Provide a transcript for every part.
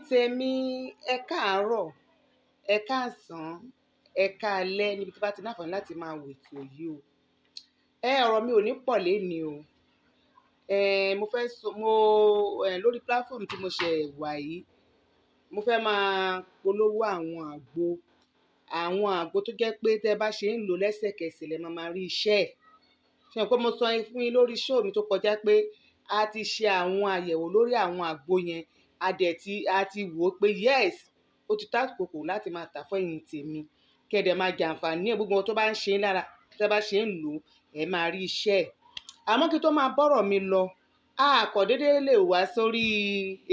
tèmi, ẹ káàárọ̀, ẹ káàsán, ẹ káalẹ́ níbi tí bá ti náfààní láti máa wò ètò yìí o. Ọ̀rọ̀ mi ò ní pọ̀ léni o. Mo fẹ́ sọ lórí platform tí mo ṣe wà yìí, mo fẹ́ máa polówó àwọn àgbo tó jẹ́ pé tẹ́ bá ṣe ń lò lẹ́sẹ̀kẹsẹ̀ lẹ máa rí iṣẹ́ ẹ̀. Ṣé mo pé mo sọ fún yín lórí show mi tó kọjá pé a ti ṣe àwọn àyẹ̀wò lórí àwọn àgbo yẹn, a ti wò ó pé yes, ó ti tó àkókò láti máa tà fún ẹ̀yin tèmi. Kẹ́dẹ̀ máa jàǹfààní ẹ̀, gbogbo wọn tó bá ń ṣe lára tẹ́ bá ṣe ń lò ẹ máa rí iṣẹ́ ẹ̀. Àmọ́ kí tó máa bọ́rọ̀ mi lọ, a kò déédéé lè wá sórí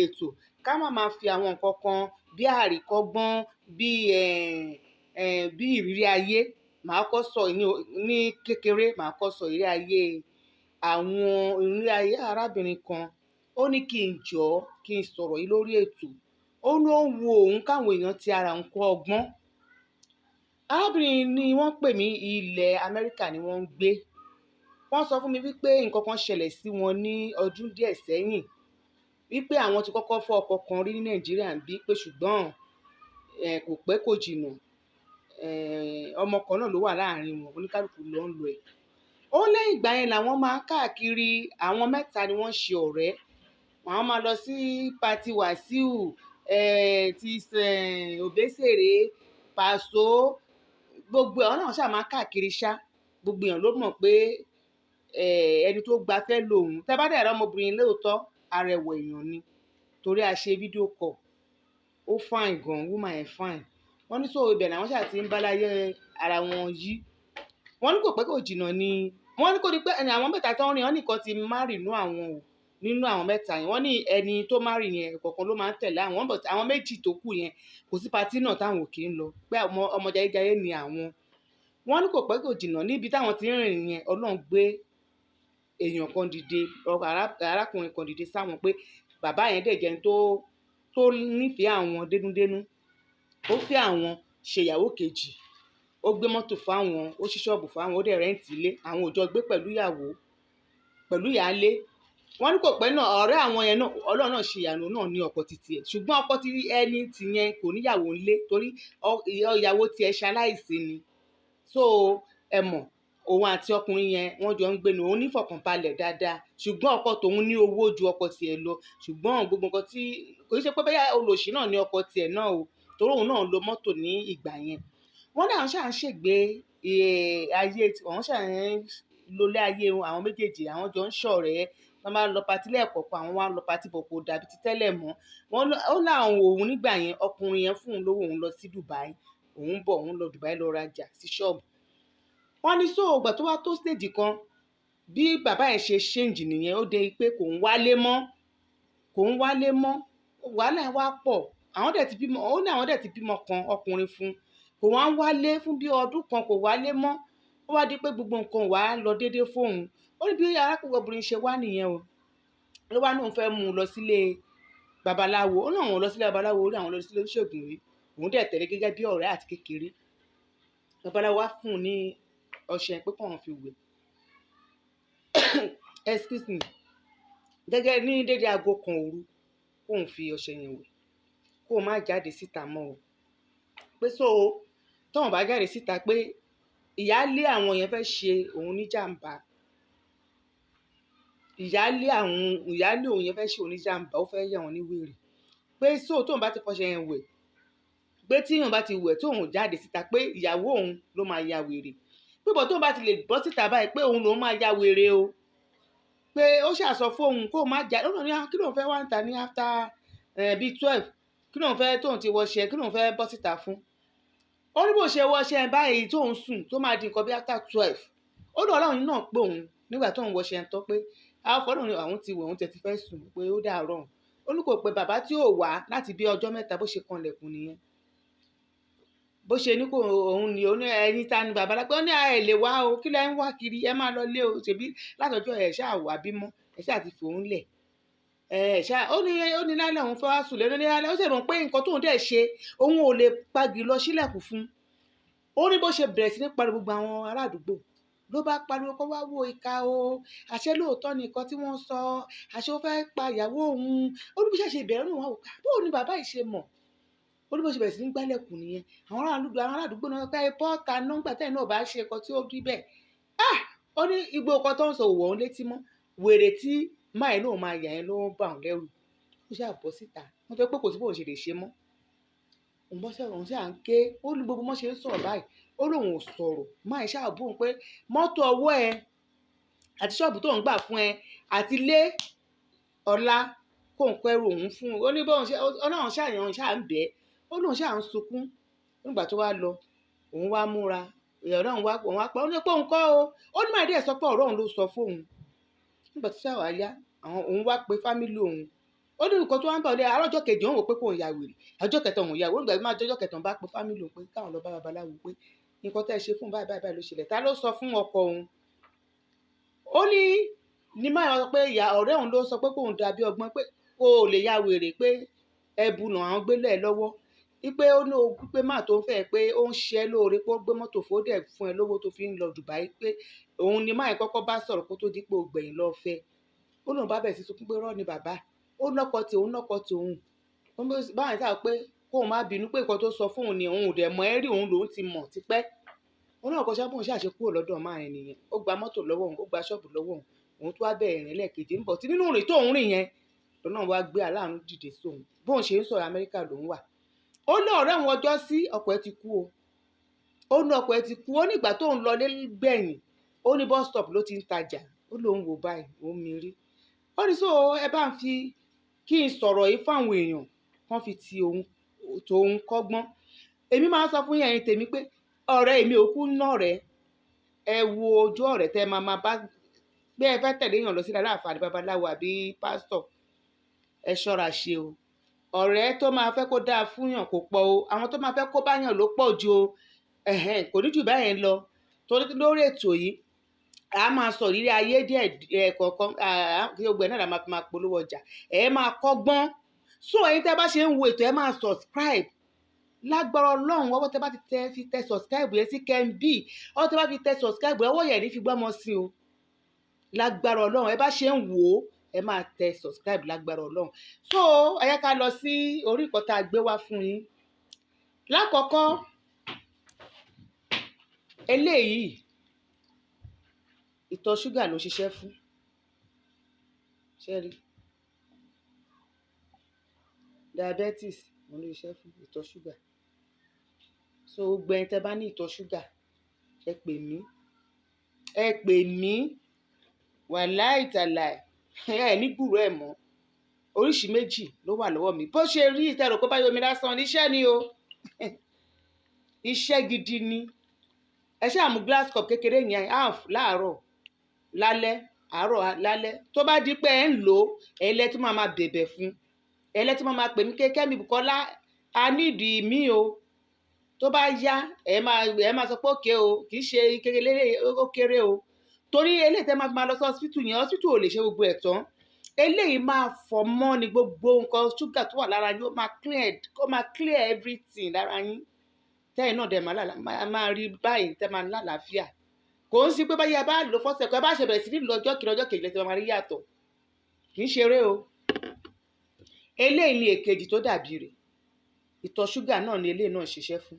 ètò ká máa fi àwọn nǹkan kan bí àríkọ́gbọ́n, bí ìrírí ayé. Màá kọ́ sọ ní kékeré, màá kọ́ sọ ìrírí ayé arábìnrin kan. Ó ní kí n sọ̀rọ̀ yìí lórí ètò. Ó ló ń wo òun káwọn èèyàn ti ara òun kọ́ ọgbọ́n. Arábìnrin ni wọ́n pè ní ilẹ̀ Amẹ́ríkà ni wọ́n ń gbé. Wọ́n sọ fún mi wípé nǹkan kan ṣẹlẹ̀ sí wọn ní ọdún díẹ̀ sẹ́yìn. Wípé àwọn ti kọ́kọ́ fọ́ ọkọ kan rí ní Nàìjíríà bí pé ṣùgbọ́n kò pẹ́ kò jìnnà. Ọmọ kan náà ló wà láàrin wọn, oníkálùkù ló ń lo ẹ̀. Ó lẹ́yìn ìgbà yẹn làwọn máa káàkiri, àwọn mẹ́ta ni wọ́n ṣe ọ̀rẹ́. Àwọn máa lọ sí pati Wàsíù, ti Òbésèré, Pàsó, gbogbo àwọn náà ṣáà máa káàkiri ṣá. Gbogbo èèyàn ló mọ̀ pé ẹni tó gbafẹ́ lòun. Tẹ́ bá dẹ̀ rí ọmọbìnrin lóòótọ́, arẹwà èèyàn ni. Torí a ṣe fídíò call. Ó fine gan, woman yẹn fine. Wọ́n ní sọ ibẹ̀ làwọn ṣáà ti ń bá láyé ara wọn yí. Wọ́n ní kò pẹ́ kò jìnnà ni. Wọ́n ní kò ní pé àwọn mẹ́ta tó ń rìn, wọ́n nìkan ti marry nínú àwọn mẹ́ta yẹn. Wọ́n ní ẹni tó marry yẹn kọ̀ọ̀kan ló máa ń tẹ̀lé àwọn. Àwọn méjì tó kù yẹn kò sí patí náà táwọn ò kí ń lọ. Pé ọmọ jayéjayé ni àwọn. Wọ́n ní kò pẹ́ kò jìnnà níbi táwọn ti ń rìn yẹn, Ọlọ́run gbé èèyàn kan dìde, arákùnrin kan dìde sáwọn pé bàbá yẹn dẹ̀ jẹ́ ẹni tó nífẹ̀ẹ́ àwọn dénúdénú. Ó fẹ́ àwọn ṣe ìyàwó kejì. Ó gbé mọ́tò fáwọn, ó ṣí ṣọ́ọ̀bù fáwọn, ó dẹ̀ rẹ́ǹtì ilé. Àwọn ò jọ gbé pẹ̀lú ìyálé. Wọ́n ní kò pẹ́ náà ọ̀rẹ́ àwọn yẹn náà, Ọlọ́run náà ṣe ìyanu náà ní ọkọ titi ẹ̀. Ṣùgbọ́n ọkọ tí ẹni tì yẹn kò níyàwó ńlé torí ìyàwó tiẹ̀ ṣaláìsí ni. So ẹ mọ̀, òun àti ọkùnrin yẹn wọ́n jọ ń gbé ní òun nífọ̀kànbalẹ̀ dáadáa. Ṣùgbọ́n ọkọ tòun ní owó ju ọkọ tiẹ̀ lọ. Ṣùgbọ́n gbogbo nǹkan tí kò ṣe pé bẹ́ẹ̀ olòṣì náà ní ọkọ tiẹ̀ náà o. Torí òun náà lo mọ́tò ní ìgbà yẹn. Wọ́n ní àwọn ṣáà ń ṣègbé ayé, àwọn ṣáà ń lólé ayé àwọn méjèèjì, àwọn jọ ń ṣọ̀rẹ́. Wọ́n máa ń lọ patí lẹ́ẹ̀kọ̀ọ̀kan, àwọn wá ń lọ patí bọ̀ kò dàbí ti tẹ́lẹ̀ mọ́. Ó láwọn òun nígbà yẹn, ọkùnrin yẹn fún un lówó òun lọ sí Dubai. Òun lọ Dubai lọ rajà sí ṣọ́ọ̀bù. Wọ́n ní so ìgbà tó wá tó stage kan, bí bàbá yẹn ṣe change nìyẹn, ó dé pé kò ń wálé mọ́. Wàhálà yẹn wá pọ̀. Àwọn dẹ̀ ti bímọ kan ọkùnrin fún. Kò wá ń wálé fún bí ọdún kan, kò wálé mọ́. Ó wá di pé gbogbo nǹkan wá lọ déédéé fóun. Ó ní bí arákùnrin obìnrin ṣe wá nìyẹn o. Ló wá ní òun fẹ́ mú un lọ sílé babaláwo. Ó ní àwọn lọ sílé babaláwo, ó ní àwọn lọ sílé oníṣègùn rí. Òun dẹ̀ tẹ̀lé gẹ́gẹ́ bí ọ̀rẹ́ àti kékeré. Babaláwo wá fún un ní ọṣẹ pé kó wọn fi wẹ̀. Excuse me. Gẹ́gẹ́ ní dédé aago kan òru, kó ń fi ọṣẹ yẹn wẹ̀. Kó má jáde síta mọ́ o. Pé tóun bá jáde síta pé ìyáálé àwọn yẹn fẹ́ ṣe òun ní jàǹbá. Ìyáálé òun yẹn fẹ́ ṣe òun ní jàǹbá, ó fẹ́ yà wọ́n ní wèrè. Pé tóun bá ti fọṣẹ yẹn wẹ̀, pé tí òun bá ti wẹ̀ tóun jáde síta pé ìyàwó òun ló máa ya wèrè. Pé bọ̀ tóun bá ti lè bọ́ síta báyìí pé òun lòun máa ya wèrè o. Pé ó ṣàsọ fóun kó má jáde. Ó ní kí lóun fẹ́ wá ń ta ní after bíi 12. Kí lóun fẹ́ tóun ti wọṣẹ, kí lóun fẹ́ bọ́ síta fún. Ó ní bó ṣe wọṣẹ báyìí tóun sùn tó máa di nǹkan bí after 12. Ó ní Ọlọ́run náà pé òun nígbà tóun wọṣẹ tán pé àwọn ti wẹ̀, òun tẹ̀ ti fẹ́ sùn pé ó dàárọ̀. Ó ní kò pé bàbá tí ò wá láti bí ọjọ́ mẹ́ta bó ṣe kanlẹ̀kùn nìyẹn. Bó ṣe ní kò òun ni ẹni ta ni bàbá lápẹ́. Ó ní ẹ lè wá o, kí lẹ ń wá kiri, ẹ máa lọ lé o. Ṣèbí látọjọ́ ẹ̀ ṣáà wá bímọ, ẹ̀ ṣáà ti fòun lẹ̀. Ó ní lálẹ́ òun fẹ́ wá sùn lẹ́nu ní lálẹ́. Ó sì mọ̀ pé nǹkan tóun dẹ̀ ṣe òun ò lè pagì lọ sílẹ̀kùn fún. Ó ní bó ṣe bẹ̀rẹ̀ sí ní pariwo gbogbo àwọn ará àdúgbò. ló bá pariwo kó wá wo ìka o, àṣẹ lóòótọ́ ni nǹkan tí wọ́n sọ, àṣẹ ó fẹ́ pa ìyàwó òun. Ó ní bí ṣàṣe ìbẹ̀rẹ̀ náà wà wò ká bóun ni bàbá yìí ṣe mọ̀. Ó ní bó ṣe bẹ̀rẹ̀ sí ní gbálẹ̀kùn nìyẹn. Àwọn aládùúgbò náà pé bọ́ta nọ́ńgbà tẹ́yìn náà bá ṣe nǹkan tí ó rí bẹ́ẹ̀. Ó ní igbó ọkọ tó ń sọ òwò òun létí mọ́, wèrè tí máì náà máa yà ẹ́ ló ń bà òun lẹ́rù. Ó ṣáà bọ́ síta, wọ́n fẹ́ pé kò sí bóun ṣe lè ṣe mọ́. Òun bọ́ sọ̀rọ̀, òun ṣáà ń ké, ó ní gbogbo mọ́ ṣe ń sọ̀rọ̀ báyìí, ó lóun ò sọ̀rọ̀, máì ṣáà bóun pé mọ́tò ọwọ́ ẹ àti ṣọ́ọ̀bù tó ń gbà fún ẹ àti ilé ọ̀la kò ń kẹ́rù òun fún un. Ó ní bóun ṣe ọlọ́run ṣàyàn ṣáà ń bẹ́ẹ̀, ó lóun ṣáà ń sunkún. Nígbà tó wá lọ, òun wá múra, ọ̀rẹ́ òun wá pa, ó ní pé òun kọ́ o, ó ní máìdí ẹ̀ sọ pé ọ̀rọ̀ òun ló sọ fóun. Nígbà tó ṣáà wá yá, òun wá pe fámílì òun. Ó ní nǹkan tó wá ń bọ̀ lẹ́yìn àárọ̀jọ́ kejì òun wò pé kò ń ya wèrè, ọjọ́ kẹta òun ya wèrè. Nígbà tó máa jọjọ́ kẹta òun bá pe fámílì òun pé káwọn lọ bá babaláwo pé nǹkan tẹ́ ẹ ṣe fún báyìí báyìí ló ṣẹlẹ̀. Ta ló sọ fún ọkọ òun? Ó ní máa sọ pé ọ̀rẹ́ òun ló sọ pé kóun dàbí ọgbọ́n pé kó o lè ya wèrè pé ẹbu nà àwọn gbélé ẹ lọ́wọ́. Wípé ó ní ogún pé máa tó ń fẹ́ pé ó ń ṣe ẹ́ lóore pé ó gbé mọ́tò fódẹ̀ fún ẹ lówó tó fi ń lọ Dubai pé òun ni máa kọ́kọ́ bá sọ̀rọ̀ kó tó di pé ògbẹ̀yìn lọ fẹ́. Ó lóun bá bẹ̀rẹ̀ sí sunkún pé rọ́ ni bàbá, ó nọ́kọ tí òun nọ́kọ tí òun. Báyìí sáà pé kóun má bínú pé nǹkan tó sọ fún òun ni òun ò dẹ̀ mọ̀ ẹ́ rí, òun lòun ti mọ̀ tipẹ́. Ó náà kọ́ sábà òun ṣàṣe kúrò lọ́dọ̀ máa ẹ̀ nìyẹn. Ó gba mọ́tò lọ́wọ́ òun, ó gba ṣọ́ọ̀bù lọ́wọ́ òun, òun tó wá bẹ̀rẹ̀ ìrìn lẹ́ẹ̀kejì ń bọ̀ tí nínú ìrìn tó òun rìn yẹn lọ́nà wá gbé aláàánú dìde sóun. Bóun ṣe ń sọ̀rọ̀ Amẹ́ríkà lòun wà. Ó ní ọ̀rẹ́ òun ọjọ́ sí ọkọ ẹ̀ ti kú o. Ó ní ọkọ ẹ̀ ti kú. Ó ní ìgbà tóun lọ lé gbẹ̀yìn, ó ní bus stop ló ti ń tajà. Ó lóun wò báyìí, òun mi rí. Ó ní so ẹ bá ń fi kí n sọ̀rọ̀ yìí fáwọn èèyàn kan fi ti òun kọ́gbọ́n. Èmi máa ń sọ fún yẹn tèmi pé ọ̀rẹ́ èmi ò kú náà rẹ̀. Ẹ wo ojú ọ̀rẹ́ tẹ́ máa bá gbé ẹ fẹ́ tẹ̀lé èèyàn lọ sí aláàfáà ní babaláwo àbí pásítọ̀. Ẹ ṣọ́ra ṣe o. Ọ̀rẹ́ tó máa fẹ́ kó dáa fúnyàn kò pọ̀ o. Àwọn tó máa fẹ́ kó báyàn ló pọ̀ ju o. Kò ní jù báyẹn lọ. Torí lórí ètò yìí, a máa sọ ìrírí ayé díẹ̀ kọ̀ọ̀kan, kí gbogbo ẹ̀ náà la máa fi máa polówó ọjà. Ẹ máa kọ́gbọ́n. So ẹ̀yin tẹ́ bá ṣe ń wo ètò ẹ máa subscribe. Lágbára Ọlọ́run, ọwọ́ tẹ́ bá fi tẹ subscribe yẹn sí KMB. Ọwọ́ tẹ́ bá fi tẹ subscribe ọwọ́ yẹn ní fi gbọ́mọ sí o. Lágbára Ọlọ́run, ẹ bá ṣe ń wò ó, ẹ máa tẹ subscribe lágbára Ọlọ́run. So ẹ yẹ ká lọ sí orí nǹkan tá a gbé wá fún yín. Lákọ̀ọ́kọ́, eléyìí ìtọ̀ ṣúgà ló ṣiṣẹ́ fún. Ṣẹ́rí, diabetes ló ṣiṣẹ́ fún ìtọ̀ ṣúgà. So gbogbo ẹni tẹ́ bá ní ìtọ̀ ṣúgà, ẹ pè mí wàláì tàláì ẹ ní gbúrò ẹ̀ mọ́. Oríṣi méjì ló wà lọ́wọ́ mi. Bó ṣe rí ìtẹ̀rọ kó bá yomi lásán níṣẹ́ ni o. Iṣẹ́ gidi ni. Ẹ ṣáà mú glass cup kékeré yẹn half láàárọ̀, lálẹ́, àárọ̀, lálẹ́. Tó bá di pé ẹ ń lò ó, ẹ̀lẹ́ tí máa bẹ̀bẹ̀ fún. Ẹ̀lẹ́ tí máa pè mí Kẹ́mi Bùkọ́lá, a nídìí mí o. Tó bá yá, ẹ máa sọ pé òkè o, kì í ṣe kékeré ó kéré o. Torí eléyìí tẹ́ máa lọ sí hospital yẹn, hospital ò lè ṣe gbogbo ẹ̀ tán. Eléyìí máa fọ̀ mọ́ ni gbogbo nǹkan ṣúgà tó wà lára yín, ó máa clear everything lára yín. Tẹ́yìn náà dẹ̀ máa rí báyìí tẹ́ máa lálàáfíà. Kò ń sí pé báyìí bá lò fọ́sẹ̀ kan, ẹ bá ṣe bẹ̀rẹ̀ sí ní lọ́jọ́ kejì lẹ́sẹ̀ máa rí yàtọ̀. Kì í ṣeré o. Eléyìí ni èkejì tó dàbí rẹ̀. Ìtọ̀ ṣúgà náà ni eléyìí náà ṣiṣẹ́ fún.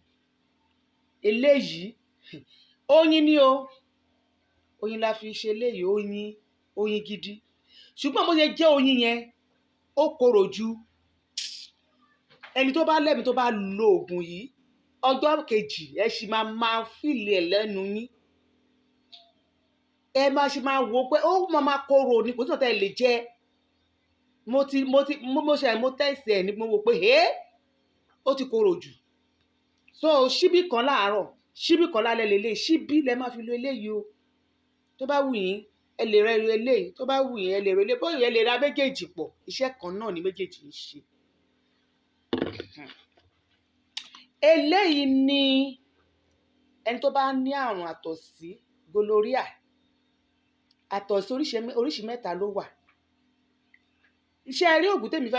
Eléyìí oyin ni o. Oyin la fi ṣe eléyìí, oyin gidi. Ṣùgbọ́n bó ṣe jẹ́ oyin yẹn, ó korò ju. Ẹni tó bá lẹ́mi tó bá lo oògùn yìí, ọjọ́ kejì ẹ sì máa fìlì ẹ̀ lẹ́nu yín. Ẹ máa wo pé ó máa korò ní kò sí ọ̀tá ẹ lè jẹ. Mo tẹ̀sí ẹ̀ ní mo wò pé ó ti korò jù. So ṣíbí kan láàárọ̀, ṣíbí kan lálẹ́ lélẹ̀, ṣíbí lẹ máa fi lo eléyìí o. Tó bá wù yín, ẹ lè rẹ eléyìí. Tó bá wù yín, ẹ lè rẹ eléyìí. Bóyá ẹ lè ra méjèèjì pọ̀. Iṣẹ́ kan náà ni méjèèjì ń ṣe. Eléyìí ni ẹni tó bá ní àrùn àtọ̀sí, gonorrhea. Àtọ̀sí oríṣi mẹ́ta ló wà. Iṣẹ́ rí ògùn tèmi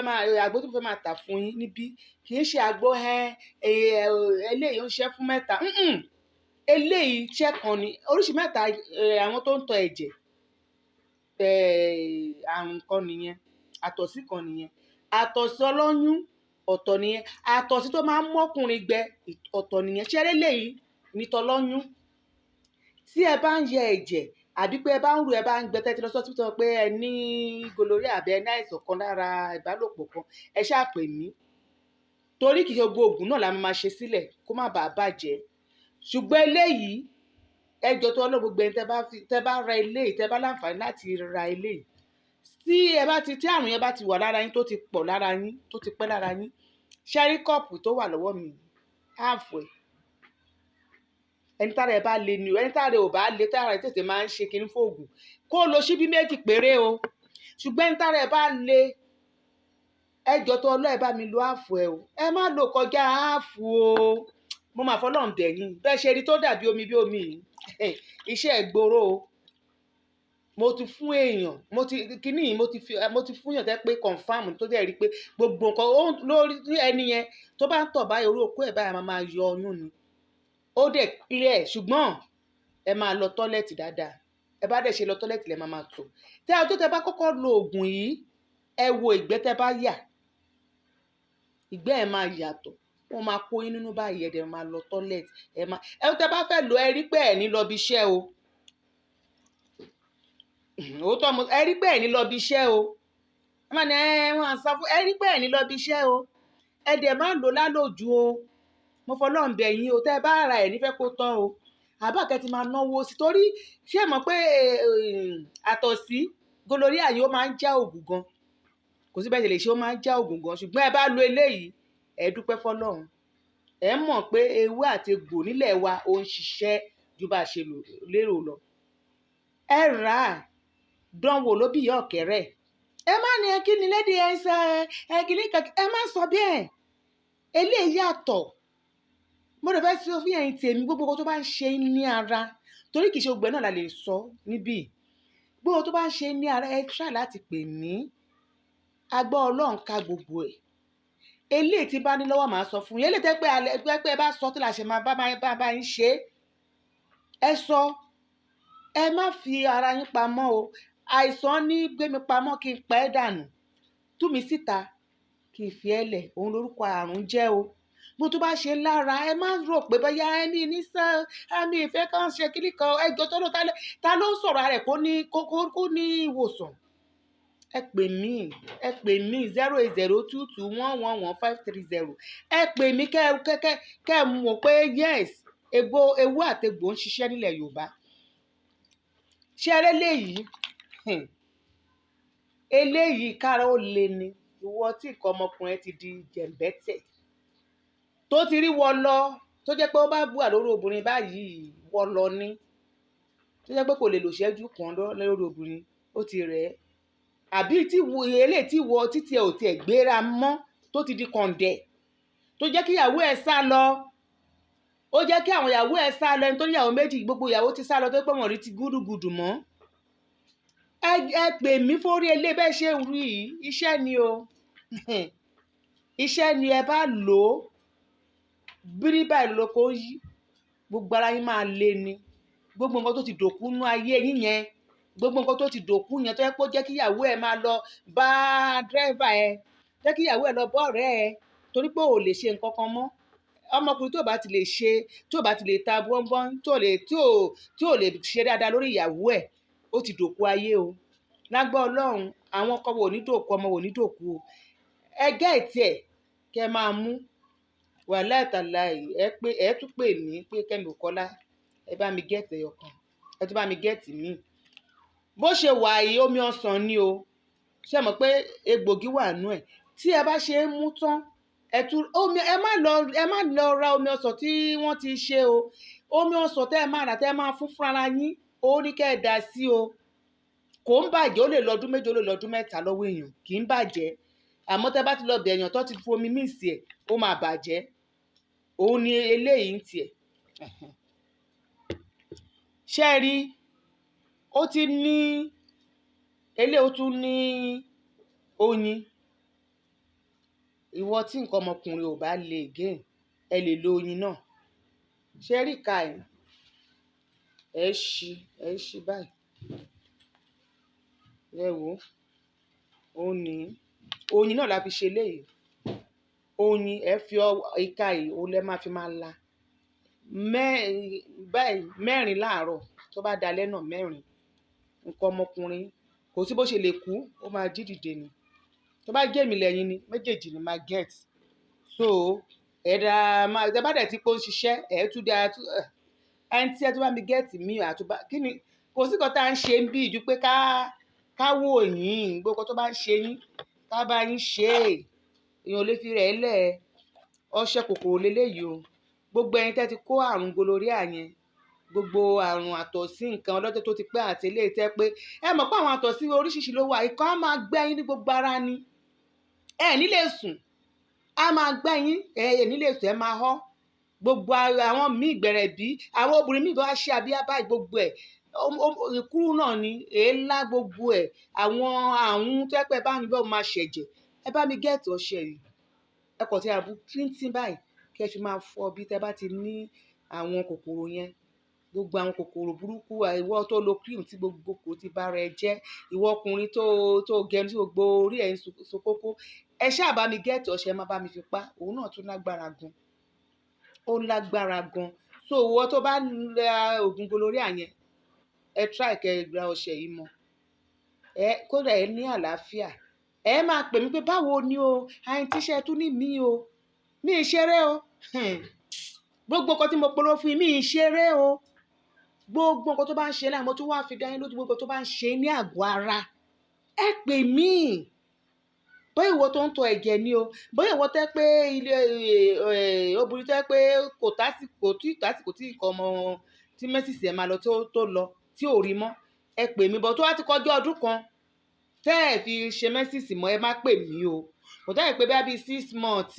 àgbo tó fẹ́ máa tà fún yín níbí kì í ṣe àgbo eléyìí ó ń ṣiṣẹ́ fún mẹ́ta. eléyìí iṣẹ́ kan ni oríṣi mẹ́ta àwọn tó ń tọ ẹ̀jẹ̀ àrùn kan nìyẹn, àtọ̀sí kan nìyẹn, àtọ̀sí ọlọ́yún ọ̀tọ̀ nìyẹn, àtọ̀sí tó máa ń mọ́kùnrin gbẹ ọ̀tọ̀ nìyẹn. ṣé eléyìí ní tọlọ́yún tí ẹ bá ń yẹ ẹ̀jẹ̀ àbí pé ẹ bá ń rù ẹ bá ń gbẹ tẹ́tí lọ sọ́sibítù pé ẹ ní gonorrhea àbí ẹ ní àìsàn kan lára ìbálòpọ̀ kan, ẹ ṣáà pè mí, torí kìí ṣe gbogbo oògùn náà la máa ṣe sílẹ̀ kó má bàa bàjẹ́. ṣùgbọ́n eléyìí ẹjọ́ tó ọlọ́run gbogbo ẹni tẹ́ bá ra eléyìí, tẹ́ bá láǹfààní láti ra eléyìí, tí àrùn yẹn bá ti wà lára yín, tó ti pọ̀ lára yín, tó ti pẹ́ lára yín, ṣẹ́rí kọ́ọ̀pù tó wà lọ́wọ́ mi áàfù ẹ̀, ẹni tára ẹ bá le ni o, ẹni tára ẹ ò bá le, tára ẹ tètè máa ń ṣe kinní fóògùn, kó lo ṣíbí méjì péré o. ṣùgbọ́n ẹni tára ẹ bá le, ẹjọ́ tó ọlọ́ ẹ bá mi lo áàfù ẹ o, ẹ má lò kọjá áàfù o. mo máa fọlọ́run bẹ̀ yín, bẹ́ẹ̀ ṣe rí tó dàbí omi bí omi yìí, iṣẹ́ ìgboro o. mo ti fún èèyàn, kíní yìí mo ti fún èèyàn tẹ́ pé confam tó dẹ̀ rí pé gbogbo nǹkan lórí ẹni yẹn tó bá ń tọ̀ báyìí, orí òkú ẹ̀ báyìí máa yọ ọyún ni, ó dẹ̀ clear. ṣùgbọ́n ẹ máa lọ tọ́lẹ̀tì dáadáa, ẹ bá dẹ̀ ṣe lọ tọ́lẹ̀tì lẹ́ máa tọ̀. tẹ́ bá kọ́kọ́ lo oògùn yìí, ẹ wo ìgbẹ́ tẹ́ bá yà, ìgbẹ́ ẹ̀ máa yàtọ̀, wọ́n máa kó yín nínú báyìí, ẹ dẹ̀ máa lọ tọ́lẹ̀tì, tẹ́ bá fẹ́ lo ẹ rí pé ẹ̀ ní lọ bí iṣẹ́ o, òótọ́ ẹ rí pé ẹ̀ ní lọ bí iṣẹ́ o, ẹ má ní wọ́n sọ fún ẹ rí pé ẹ̀ ní lọ bí iṣẹ́ o, ẹ dẹ̀ má lò lálòjù o. mo fọlọ́run bẹ̀ yín o, tẹ́ bá ra ẹ̀ nífẹ̀ẹ́ kó tán o, àbákẹ́ ti máa náwó sí, torí ṣé ẹ mọ̀ pé àtọ̀sí gonorrhea yìí ó máa ń já òògùn gan, kò sí bẹ́ẹ̀ ṣe lè ṣe, ó máa ń já òògùn gan. ṣùgbọ́n ẹ bá lo eléyìí, ẹ dúpẹ́ fọlọ́run, ẹ mọ̀ pé ewé àti egbò nílẹ̀ wa ó ń ṣiṣẹ́ ju bá a ṣe lérò lọ. ẹ rà á, dánwò ló bí ìyá ọ̀kẹ́rẹ́. ẹ má ní kí ni lédi ẹ sọ ẹ kìíní kan, ẹ má sọ bẹ́ẹ̀, eléyìí yàtọ̀. mo rẹ̀ fẹ́ sọ fún ẹ̀yin tèmi, gbogbo tó bá ń ṣe ní ara, torí kìí ṣe gbogbo náà la lè sọ níbí, gbogbo tó bá ń ṣe ní ara, ẹ try láti pè mí, agbọ́ ọlọ́run ká gbogbo ẹ̀. eléyìí tí bá ní lọ́wọ́ màá sọ fún yín, eléyìí tẹ́ pé ẹ bá sọ tí la ṣe máa bá yín ṣe, ẹ sọ, ẹ má fi ara yín pamọ́ o. àìsàn ní gbé mi pamọ́ kí n pa ẹ́ dànù, tú mi síta kí n fi ẹ́ lẹ̀, òun lórúkọ àrùn jẹ́ o. mo tó bá ṣe lára, ẹ má rò pé bóyá ẹni ní àmì ìfẹ́ kan ṣe kíní kan, ẹjọ́ tó ló ta ló ń sọ̀rọ̀ rẹ̀ kó ní ìwòsàn. ẹ pè mí 08022111530. ẹ pè mí kẹ́ ẹ mọ̀ pé yes, ewé àtegbò ń ṣiṣẹ́ nílẹ̀ Yorùbá. ṣé eléyìí kára ó le ni, ìwọ tí nǹkan ọmọkùnrin ti di jẹ̀ǹbẹ́tẹ̀, tó ti rí wọlọ, tó jẹ́ pé ó bá búà lórí obìnrin báyìí wọlọ ní, tó jẹ́ pé kò lè lò ṣẹ́jú kan lórí obìnrin, ó ti rẹ̀ ẹ́. àbí eléyìí tí wọ títí ẹ ò tiẹ̀ gbéra mọ́, tó ti di kọ̀ǹdẹ̀, tó jẹ́ kí ìyàwó ẹ̀ sá lọ, ó jẹ́ kí àwọn ìyàwó ẹ̀ sá lọ, ẹni tó ní ìyàwó méjì, gbogbo ìyàwó ti sá lọ, tó pé wọ́n rí ti gúdùgùdù mọ́. ẹ pè mí fórí eléyìí bẹ́ẹ̀ ṣe ń rí yìí, iṣẹ́ ni o. iṣẹ́ ni, ẹ bá lò ó bírí báyìí ló kó yí, gbogbo ara yín máa le ni, gbogbo nǹkan tó ti dòkú nú ayé yín yẹn, gbogbo nǹkan tó ti dòkú yẹn, tó yẹ kó jẹ́ kí ìyàwó ẹ̀ máa lọ bá dírẹ́fà ẹ̀, jẹ́ kí ìyàwó ẹ̀ lọ bá ọ̀rẹ́ ẹ̀, torí pé ò lè ṣe nǹkan kan mọ́. ọmọkùnrin tó bá ti lè ṣe, tó bá ti lè ta bọ́nbọ́n, tí ò lè ṣe dáadáa lórí ìyàwó ẹ̀, ó ti dòkú ayé o. lágbọ́ ọlọ́run, àwọn ọkọ wo ní dòkú, ọmọ wo ní dòkú o. ẹ gẹ́ẹ̀tì ẹ̀ kẹ́ máa mú, wàláhì tàláhì, ẹ tún pè mí pé Kẹ́mi Òkọ́lá, ẹ bá mi gẹ́ẹ̀tì ẹyọ kan, ẹ tún bá mi gẹ́ẹ̀tì míì. bó ṣe wà yìí, omi ọsàn ni o, ṣé mọ̀ pé egbògi wà nú ẹ̀, tí ẹ bá ṣe ń mú tán, ẹ má lọ ra omi ọsàn tí wọ́n ti ṣe o. omi ọsàn tẹ́ ẹ máa rà, tẹ́ ẹ máa fún fúnra yín, ó ní kẹ́ ẹ dà sí o. kò ń bàjẹ́, ó lè lọ ọdún méje, ó lè lọ ọdún mẹ́ta lọ́wọ́ èèyàn, kì í bàjẹ́. àmọ́ tẹ́ bá ti lọ bẹ̀ èèyàn tó ti fomi míìsì ẹ̀, ó máa bàjẹ́. òun ni eléyìí ń tiẹ̀. ṣé ẹ rí, ó ti ní eléyìí, ó tún ní oyin. ìwọ tí nǹkan ọmọkùnrin ò bá le again, ẹ lè lo oyin náà. ṣé rí ìka ẹ̀, ẹ ṣí báyìí ẹ wò oyin náà la fi ṣe léyìí. Oyin ẹ fi ìka yìí òun lẹ máa fi máa la báyìí mẹ́rin láàárọ̀, tó bá dalẹ́ náà mẹ́rin. Nǹkan ọmọkùnrin kò sí bó ṣe lè kú, ó máa jí dìde ni. Tó bá jẹ́ èmi lẹ́yìn ni méjèèjì ni máa get. So ẹ̀dá máa ẹ bá dẹ̀ ti pé ó ń ṣiṣẹ́ ẹ̀ tún dá ẹni tí ẹ tún bá mi get mi àtúbá kí ni kò sí kan tá à ń ṣe ń bí ju pé ká wò yín gbogbo tó bá ń ṣe yín ká bá yín ṣe èèyàn ò lè fi rẹ̀ lẹ̀ ọṣẹ kòkòrò lélẹ́yìí o. Gbogbo ẹni tẹ́ ti kó àrùn gonorrhea yẹn gbogbo àrùn àtọ̀sí nǹkan ọlọ́jọ́ tó ti pẹ́ àti eléyìí tẹ́ pé ẹ mọ̀ pé àwọn àtọ̀sí oríṣiríṣi ló wà. Ìkan á máa gbẹ́ yín ní gbogbo ara ni ẹ ní lè sùn, á máa gbẹ́ yín ẹ ní lè sùn, ẹ máa họ́ gbogbo àwọn míì gbẹ̀rẹ̀bí àwọn obìnrin míì tó wá ṣe abíyá báyìí gbogbo ẹ̀ ìkúrú náà ni èélá gbogbo ẹ̀ àwọn àrùn tẹ́ pẹ́ bá mi bọ́ máa ṣẹ̀jẹ̀ ẹ bá mi gẹ́ẹ̀tì ọṣẹ yìí ẹ kọ̀ tí àbú clinton báyìí kẹ́ fi máa fọ bí tẹ́ bá ti ní àwọn kòkòrò yẹn gbogbo àwọn kòkòrò burúkú ìwọ tó lo cream tí gbogbo kò ti bá rẹ jẹ́ ìwọ ọkùnrin tó gẹnu tí gbogbo orí ẹ̀ ń so kókó ẹ ṣáà bá mi gẹ́ẹ̀tì ọṣẹ má bá mi fi pa òun náà tún lágbára gan ó lágbára gan. So ìwọ tó bá ra oògùn gonorrhea yẹn ẹ try kẹ́ ra ọṣẹ yìí mọ́ ẹ kódà ẹ ní àlàáfíà ẹ máa pè mí pé báwo ni o àyìn tíṣẹ́ tún ní mí o mi ì ṣeré o gbogbo nǹkan tí mo polówó fún yín mi ì ṣeré o gbogbo nǹkan tó bá ń ṣe náà mo tún wá fi dá yín lójú gbogbo tó bá ń ṣe ní àgọ́ ara ẹ pè mí bóyá ìwọ tó ń tọ ẹ̀jẹ̀ ni o bóyá ìwọ tẹ́ pé ilé obìnrin tẹ́ pé kò tí nǹkan ọmọ tí mẹ́sìsì ẹ̀ máa lọ tó lọ tí ò rí mọ́ ẹ pè mí bọ́ tó wá ti kọjá ọdún kan tẹ́ ẹ̀ fi ṣe mẹ́sìsì mọ́ ẹ má pè mí o kò tẹ́ ẹ̀ pé bí 6 months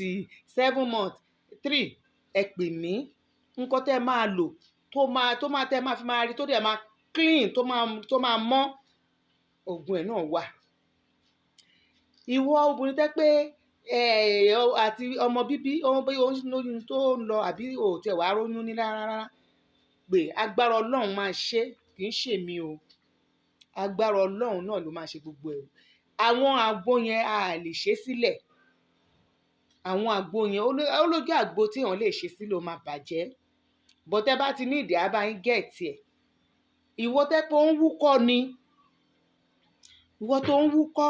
7 months 3 ẹ pè mí nǹkan tẹ́ ẹ máa lò tó máa tẹ́ ẹ máa fi máa rí tó dẹ̀ máa clean tó máa mọ́ oògùn ẹ̀ náà wà. Ìwọ obìnrin tẹ́ pé àti ọmọ bíbí oyún tó ń lọ àbí òtẹ̀ wàá róyún ní rárá pé agbára Ọlọ́run máa ṣe kì í ṣe mí o agbára Ọlọ́run náà ló máa ṣe gbogbo ẹ̀ àwọn àgbo yẹn a lè ṣe sílẹ̀ àwọn àgbo yẹn ó lójú àgbo tí èèyàn lè ṣe sílẹ̀ ó máa bàjẹ́ bọ́tẹ́ bá ti ní ìdí abáyín gẹ̀ẹ́tì ẹ̀ ìwọ tẹ́ pé ó ń wúkọ́ ni ìwọ tó ń wúkọ́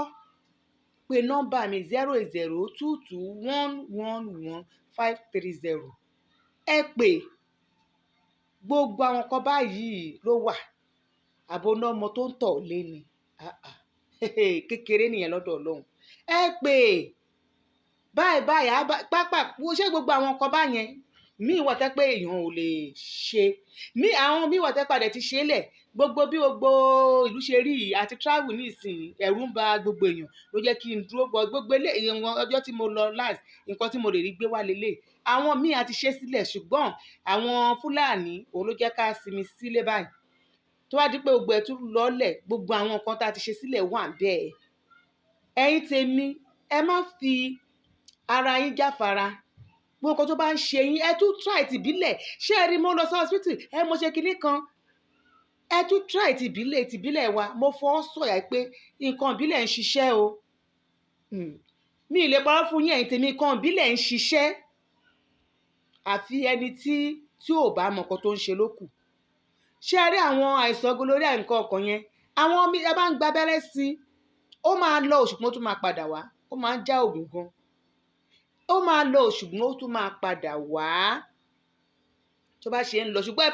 pé nọ́mbà mi 08022111530 ẹ pè gbogbo àwọn kan báyìí ló wà àbóná ọmọ tó ń tọ̀ lé ni kékeré nìyẹn lọ́dọ̀ Ọlọ́run ẹ pè báyìí pápá ṣé gbogbo àwọn kan báyẹn mí ìwà tẹ́ pé èèyàn ò lè ṣe mí àwọn mí ìwà tẹ́ padà ti ṣe é lẹ̀ gbogbo bí gbogbo ìlú ṣe rí yìí àti travel nísìnyí ẹ̀rù ń ba gbogbo èèyàn ló jẹ́ kí n dúró gbogbo ilé ọjọ́ tí mo lọ last nǹkan tí mo lè rí gbé wá lélẹ̀ àwọn míì àti ṣe sílẹ̀ ṣùgbọ́n àwọn Fúlàní òun ló jẹ́ ká sinmi sílé báyìí tó wá di pé gbogbo ẹ̀ tún lọ́lẹ̀ gbogbo àwọn nǹkan tá a ti ṣe sílẹ̀ wà bẹ́ẹ̀ ẹ̀yin tèmi ẹ má fi ara yín jáfara gbogbo nǹkan tó bá ń ṣe yín ẹ tún try tìbílẹ̀ ṣé ẹ rí mo lọ sí hospital ẹ mo ṣe kinní kan ẹ tún try tìbílẹ̀ wa mo fọ́ sọ̀yà pé nǹkan ìbílẹ̀ ń ṣiṣẹ́ o mi ì lè parọ́ fún yín ẹ̀yin tèmi nǹkan ìbílẹ̀ ń ṣiṣẹ́ àfi ẹni tí ò bá mọ nǹkan tó ń ṣe ló kù ṣé ẹ rí àwọn àìsàn gonorrhea nǹkan ọkàn yẹn àwọn ẹ bá ń gba abẹ́rẹ́ sí ó máa lọ ṣùgbọ́n ó tún máa padà wá ó máa ń já oògùn gan ó máa lọ ṣùgbọ́n ó tún máa padà wá tó bá ṣe ń lọ ṣùgbọ́n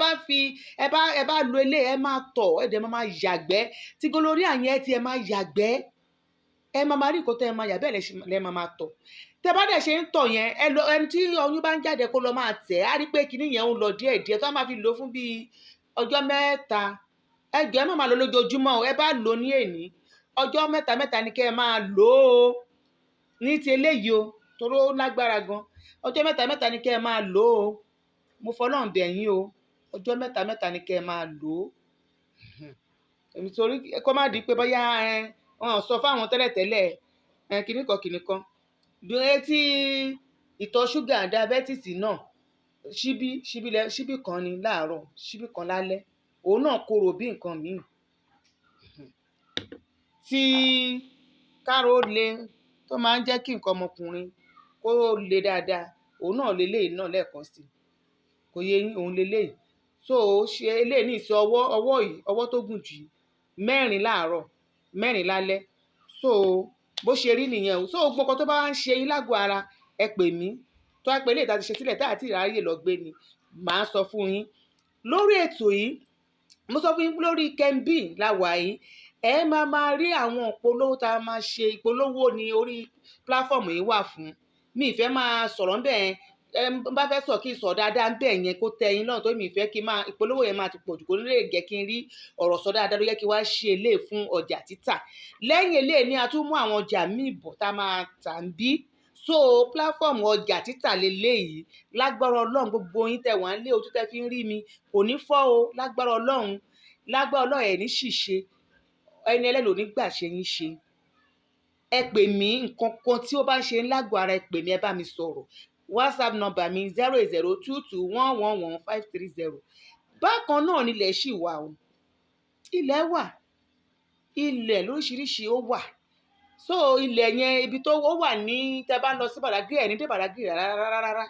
ẹ bá lo ilé ẹ máa tọ̀ ẹ dẹ̀ máa yàgbẹ́ tí gonorrhea yẹn ti ẹ máa yàgbẹ́ ẹ máa rí nǹkan tó ẹ máa yà bẹ́ẹ̀ lẹ máa tọ̀ tẹ bá dẹ̀ ṣe ń tọ̀ yẹn ẹni tí oyún bá ń jáde kó lọ máa tẹ̀ á rí pé kinní yẹn ń lọ díẹ̀díẹ̀ tó máa fi lò fún bíi ọjọ́ mẹ́ta ẹ jọ̀ọ́ ẹ má máa lò lójoojúmọ́ ẹ bá lò ní èní ọjọ́ mẹ́ta ni kẹ́ ẹ máa lò ó ní ti eléyìí o toró lágbára gan ọjọ́ mẹ́ta ni kẹ́ ẹ máa lò ó mo fọlọ́run bẹ̀ yín o ọjọ́ mẹ́ta ni kẹ́ ẹ máa lò ó èmi torí kó má di pé bóyá wọn sọ fáwọn tẹ́lẹ̀tẹ́lẹ̀ kìnnìkan tí ìtọ̀ ṣúgà diabetes náà ṣíbí kan ni láàárọ̀ ṣíbí kan lálẹ́ òun náà korò bí nǹkan míì. Tí kára ó le tó máa ń jẹ́ kí nǹkan ọmọkùnrin kó le dáadáa, òun náà leléyìí náà lẹ́ẹ̀kan sí i, kò yé yín, òun leléyìí. So ṣe eléyìí ní ìsọ ọwọ́ yìí, ọwọ́ tó gùn jù yìí, 4 láàárọ̀ 4 lálẹ́. So bó ṣe rí nìyẹn o. So gbogbo nǹkan tó bá ń ṣe yín lágọ̀ọ́ ara, ẹ pè mí. Tó wá pé eléyìí tá ti ṣe sílẹ̀ tá àti ìráyè lọ gbé ni, màá sọ fún yín. Lórí ètò yìí, mo sọ fún yín lórí Kembi láwàá yìí, ẹ máa rí àwọn ìpolówó tá a máa ṣe. Ìpolówó ni orí pláfọ́ọ̀mù yìí wà fún. Mi ì fẹ́ máa sọ̀rọ̀ ń bẹ̀ yẹn, bá fẹ́ sọ kí n sọ dáadáa ń bẹ̀ yẹn kó tẹ́ yín náà, tó mi ì fẹ́ kí máa ìpolówó yẹn máa ti pọ̀jù, kó lè jẹ́ kí n rí ọ̀rọ̀ sọ dáadáa, ló yẹ kí wá ṣe eléyìí fún ọjà títà. Lẹ́yìn eléyìí ni a tún mú àwọn ọjà míì bọ̀ tá a máa tà ń bí. So pláfọ́ọ̀mù ọjà títà leléyìí, lágbára Ọlọ́run gbogbo yín tẹ́ wà nílé, ojú tẹ́ fi ń rí mi kò ní fọ́ o, lágbára Ọlọ́run ẹ̀ ní ṣìṣe, ẹni ẹlẹ́ni ò ní gbà ṣe yín ṣe. Ẹ pè mí, nǹkan kan tí ó bá ń ṣe lágọ̀ọ́ ara, ẹ pè mí, ẹ bá mi sọ̀rọ̀. WhatsApp number mi 08022111530. Bákan náà nílẹ̀ ṣì wà o, ilẹ̀ wà, ilẹ̀ lóríṣiríṣi ó wà. So ilẹ̀ yẹn ibi tó ó wà ní, tẹ́ bá ń lọ sí Badagry, ẹ̀ ní dé Badagry rárá.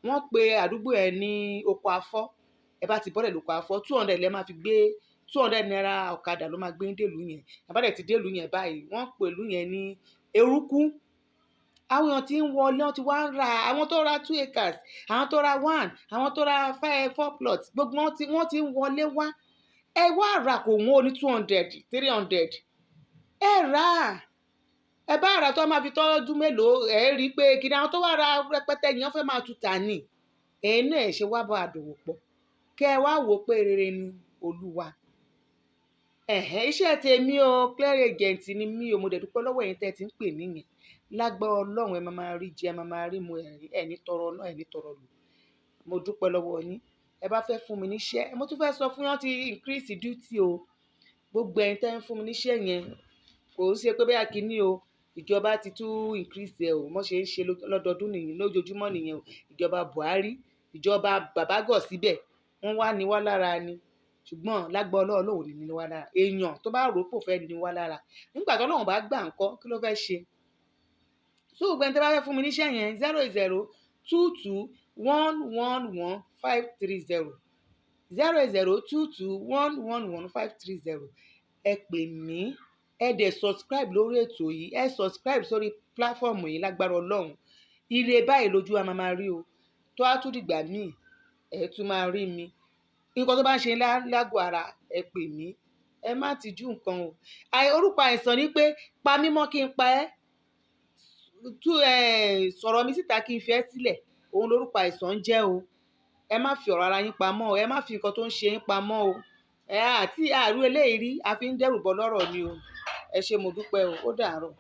Wọ́n pe àdúgbò ẹ̀ ní Oko Afọ́. Ẹ bá ti bọ́lẹ̀ lóko Afọ́, 200 lẹ́ máa fi gbé, 200 naira ọ̀kadà ló máa gbé ń dèlú yẹn. Bá dẹ̀ ti dèlú yẹn báyìí, wọ́n pè ìlú yẹn ní Eruku. Àwọn èèyàn tí ń wọlé, wọ́n ti wá ń ra, àwọn tó ra 2 acres, àwọn tó ra 1, àwọn tó ra 4 plots, gbogbo wọ́n ti ń wọlé wá. Ẹ wá rà kò wọ́n ó ní 200, 300. Ẹ rà á. Ẹ bá rà tó máa fi tọ́jú mélòó, ẹ rí i pé kìnìún àwọn tó wá ra rẹpẹtẹ yẹn fẹ́ máa tuta ni. Ẹ̀yin náà ẹ̀ ṣe wá bá àdòwò pọ̀. Kẹ́ ẹ wá wò pé rere ni Olúwa. Iṣẹ́ tèmi o, clear agent ni mí o, mo dẹ̀ dúpẹ́ lọ́wọ́ ẹ̀yin tẹ́ ti ń pè mí yẹn. Lágbára Ọlọ́run ẹ máa rí jẹ, ẹ máa rí mu, ẹ̀ ní tọrọ náà, ẹ̀ ní tọrọ lò. Mo dúpẹ́ lọ́wọ́ yín. Ẹ bá fẹ́ fún mi níṣẹ́, mo tún fẹ́ sọ fún yín, wọ́n ti increase duty o. Gbogbo ẹ̀yin tẹ́ ń fún mi níṣẹ́ yẹn, kò ṣe pé bóyá kíní o, ìjọba ti tún increase ẹ o, wọ́n ṣe ń ṣe lọ́dọọdún nìyẹn, lójoojúmọ́ nìyẹn o. Ìjọba Buhari, ìjọba bàbá gọ̀ síbẹ̀, wọ́n wá ní wá lára ni. Ṣùgbọ́n lágbára Ọlọ́run ò ní wá lára. Èèyàn tó bá rò pò fẹ́ ní wá lára, nígbà tó Ọlọ́run bá gbà ńkọ́, kí ló fẹ́ ṣe? So gbogbo ẹni tẹ́ bá fẹ́ fún mi níṣẹ́ yẹn, 08022111530. 08022111530. Ẹ pè mí, ẹ dẹ̀ subscribe lórí ètò yìí, ẹ subscribe sórí platform yìí lágbára Ọlọ́run. Ire báyìí lójú wa máa rí o. Tó á tún dìgbà míì, ẹ tún máa rí mi. Nǹkan tó bá ń ṣe lágọ̀ọ́ ara, ẹ pè mí. Ẹ má tijú nǹkan o. Orúkọ àìsàn ni pé pa mí mọ́ kí n pa ẹ́. Sọ̀rọ̀ mi síta kí n fi ẹ́ sílẹ̀. Òun lorúkọ àìsàn ń jẹ́ o. Ẹ má fi ọ̀rọ̀ ara yín pamọ́ o. Ẹ má fi nǹkan tó ń ṣe yín pamọ́ o. Àti àrú eléyìí rí, a fi ń dẹ́rù bọ́ lọ́rọ̀ ni o. Ẹ ṣé mo dúpẹ́ o. Ó dàárọ̀.